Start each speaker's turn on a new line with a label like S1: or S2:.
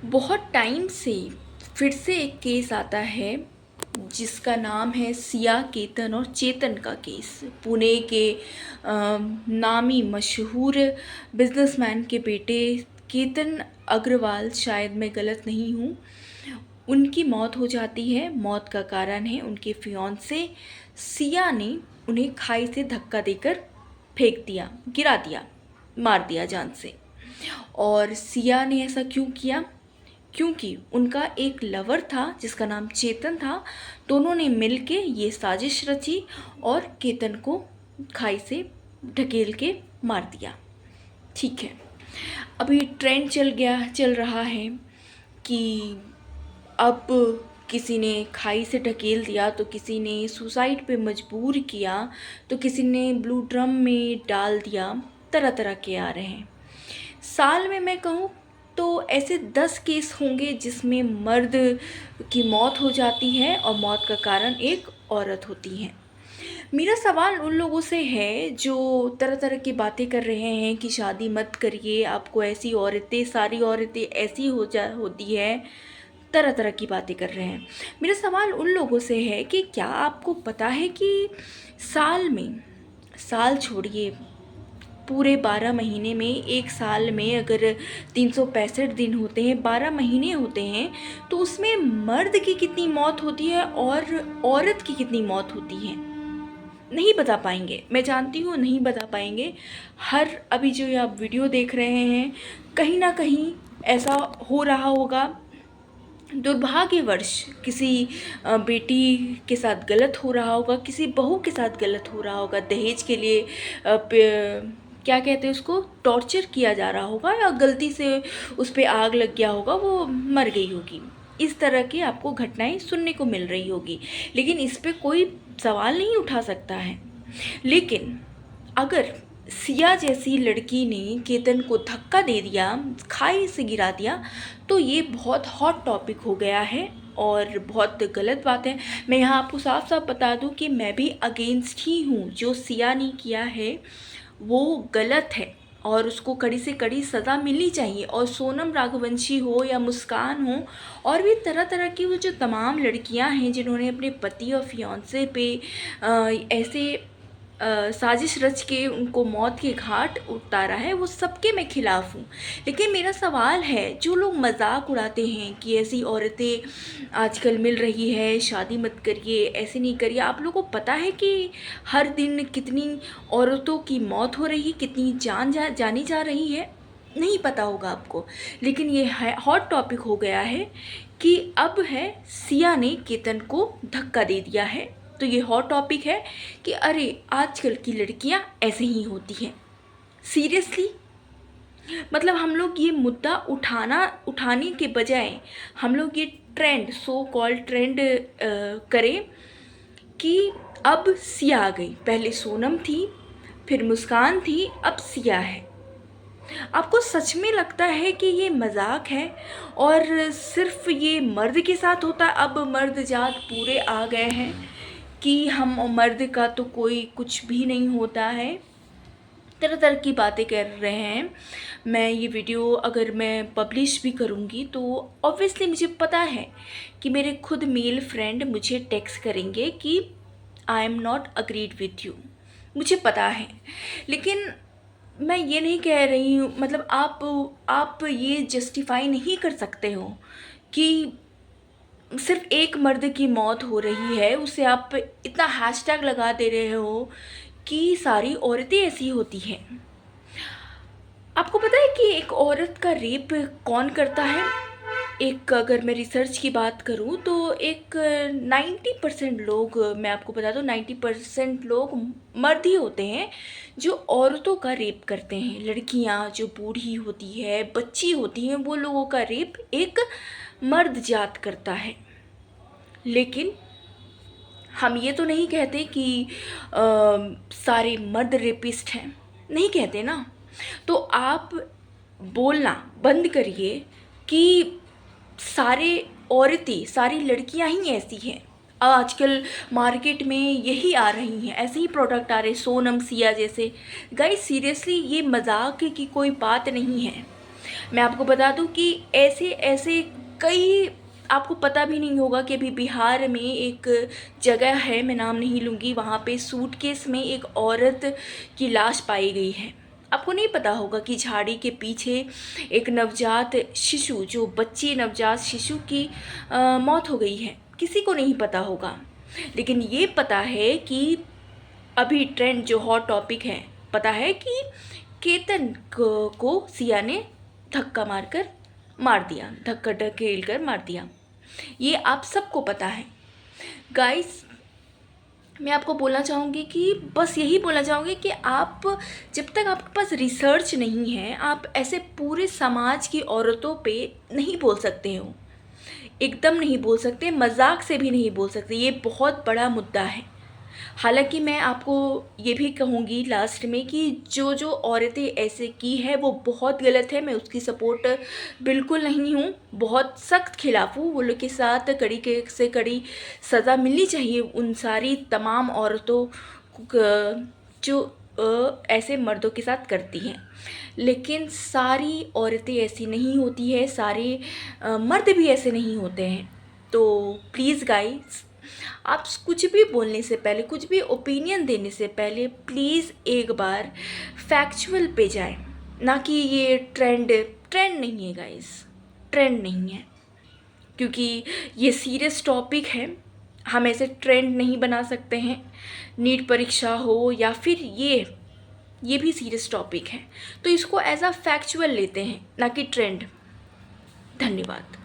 S1: बहुत टाइम से फिर से एक केस आता है जिसका नाम है सिया केतन और चेतन का केस। पुणे के नामी मशहूर बिजनेसमैन के बेटे केतन अग्रवाल, शायद मैं गलत नहीं हूँ, उनकी मौत हो जाती है। मौत का कारण है उनके फियांसे सिया ने उन्हें खाई से धक्का देकर फेंक दिया, गिरा दिया, मार दिया जान से। और सिया ने ऐसा क्यों किया? क्योंकि उनका एक लवर था जिसका नाम चेतन था। दोनों ने मिलके ये साजिश रची और केतन को खाई से ढकेल के मार दिया। ठीक है, अभी ट्रेंड चल रहा है कि अब किसी ने खाई से ढकेल दिया, तो किसी ने सुसाइड पे मजबूर किया, तो किसी ने ब्लू ड्रम में डाल दिया। तरह तरह के आ रहे हैं। साल में मैं कहूँ तो ऐसे 10 केस होंगे जिसमें मर्द की मौत हो जाती है और मौत का कारण एक औरत होती है। मेरा सवाल उन लोगों से है जो तरह तरह की बातें कर रहे हैं कि शादी मत करिए, आपको ऐसी औरतें, सारी औरतें ऐसी होती है, तरह तरह की बातें कर रहे हैं। मेरा सवाल उन लोगों से है कि क्या आपको पता है कि साल में, साल छोड़िए, पूरे 12 महीने में, एक साल में अगर 365 दिन होते हैं, 12 महीने होते हैं, तो उसमें मर्द की कितनी मौत होती है और औरत की कितनी मौत होती है? नहीं बता पाएंगे, मैं जानती हूँ नहीं बता पाएंगे। हर अभी जो ये आप वीडियो देख रहे हैं, कहीं ना कहीं ऐसा हो रहा होगा। दुर्भाग्यवश किसी बेटी के साथ गलत हो रहा होगा, किसी बहू के साथ गलत हो रहा होगा, दहेज के लिए क्या कहते हैं उसको, टॉर्चर किया जा रहा होगा, या गलती से उस पर आग लग गया होगा, वो मर गई होगी। इस तरह की आपको घटनाएं सुनने को मिल रही होगी, लेकिन इस पे कोई सवाल नहीं उठा सकता है। लेकिन अगर सिया जैसी लड़की ने केतन को धक्का दे दिया, खाई से गिरा दिया, तो ये बहुत हॉट टॉपिक हो गया है और बहुत गलत बात है। मैं यहाँ आपको साफ साफ बता दूँ कि मैं भी अगेंस्ट ही हूँ। जो सिया ने किया है वो गलत है और उसको कड़ी से कड़ी सज़ा मिलनी चाहिए। और सोनम राघवंशी हो या मुस्कान हो और भी तरह तरह की वो जो तमाम लड़कियां हैं जिन्होंने अपने पति और फियांसे पे ऐसे साजिश रच के उनको मौत के घाट उतारा है, वो सबके मैं खिलाफ़ हूँ। लेकिन मेरा सवाल है, जो लोग मजाक उड़ाते हैं कि ऐसी औरतें आजकल मिल रही है, शादी मत करिए, ऐसे नहीं करिए, आप लोगों को पता है कि हर दिन कितनी औरतों की मौत हो रही है, कितनी जानी जा रही है? नहीं पता होगा आपको। लेकिन ये हॉट टॉपिक हो गया है कि अब है सिया ने केतन को धक्का दे दिया है, तो ये हॉट टॉपिक है कि अरे आजकल की लड़कियां ऐसे ही होती हैं। सीरियसली, मतलब हम लोग ये मुद्दा उठाने के बजाय हम लोग ये ट्रेंड, सो कॉल्ड ट्रेंड करें कि अब सिया आ गई, पहले सोनम थी, फिर मुस्कान थी, अब सिया है। आपको सच में लगता है कि ये मजाक है और सिर्फ ये मर्द के साथ होता है? अब मर्द जात पूरे आ गए हैं कि हम मर्द का तो कोई कुछ भी नहीं होता है। तरह तरह की बातें कर रहे हैं। मैं ये वीडियो अगर मैं पब्लिश भी करूँगी तो ऑब्वियसली मुझे पता है कि मेरे खुद मेल फ्रेंड मुझे टेक्स्ट करेंगे कि I am not agreed with you, मुझे पता है। लेकिन मैं ये नहीं कह रही हूँ, मतलब आप ये जस्टिफाई नहीं कर सकते हो कि सिर्फ एक मर्द की मौत हो रही है, उसे आप इतना हैशटैग लगा दे रहे हो कि सारी औरतें ऐसी होती हैं। आपको पता है कि एक औरत का रेप कौन करता है? एक, अगर मैं रिसर्च की बात करूं तो एक 90% लोग, मैं आपको बता दूं, 90% लोग मर्द ही होते हैं जो औरतों का रेप करते हैं। लड़कियां जो बूढ़ी होती है, बच्ची होती हैं, वो लोगों का रेप एक मर्द जात करता है। लेकिन हम ये तो नहीं कहते कि सारे मर्द रेपिस्ट हैं, नहीं कहते ना। तो आप बोलना बंद करिए कि सारे औरतें, सारी लड़कियां ही ऐसी हैं। आजकल मार्केट में यही आ रही हैं, ऐसे ही प्रोडक्ट आ रहे हैं, सोनम, सिया जैसे। गाइस सीरियसली, ये मजाक की कोई बात नहीं है। मैं आपको बता दूं कि ऐसे ऐसे कई, आपको पता भी नहीं होगा कि अभी बिहार में एक जगह है, मैं नाम नहीं लूँगी, वहाँ पे सूटकेस में एक औरत की लाश पाई गई है। आपको नहीं पता होगा कि झाड़ी के पीछे एक नवजात शिशु, जो बच्ची नवजात शिशु की मौत हो गई है। किसी को नहीं पता होगा, लेकिन ये पता है कि अभी ट्रेंड जो हॉट टॉपिक है, पता है कि केतन को सिया ने धक्का मारकर मार दिया, धक्का ढकेल कर मार दिया। ये आप सबको पता है गाइस। मैं आपको बोलना चाहूँगी कि बस यही बोलना चाहूँगी कि आप, जब तक आपके पास रिसर्च नहीं है, आप ऐसे पूरे समाज की औरतों पे नहीं बोल सकते हो, एकदम नहीं बोल सकते, मजाक से भी नहीं बोल सकते। ये बहुत बड़ा मुद्दा है। हालांकि मैं आपको ये भी कहूँगी लास्ट में कि जो जो औरतें ऐसे की है वो बहुत गलत है। मैं उसकी सपोर्ट बिल्कुल नहीं हूँ, बहुत सख्त खिलाफ हूँ। वो लोग के साथ कड़ी के से कड़ी सज़ा मिलनी चाहिए उन सारी तमाम औरतों जो ऐसे मर्दों के साथ करती हैं। लेकिन सारी औरतें ऐसी नहीं होती है, सारे मर्द भी ऐसे नहीं होते हैं। तो प्लीज़ गाइस, आप कुछ भी बोलने से पहले, कुछ भी ओपिनियन देने से पहले प्लीज़ एक बार फैक्चुअल पे जाएं, ना कि ये ट्रेंड नहीं है गाइस, ट्रेंड नहीं है। क्योंकि ये सीरियस टॉपिक है, हम ऐसे ट्रेंड नहीं बना सकते हैं। नीट परीक्षा हो या फिर ये भी सीरियस टॉपिक है, तो इसको एज अ फैक्चुअल लेते हैं, ना कि ट्रेंड। धन्यवाद।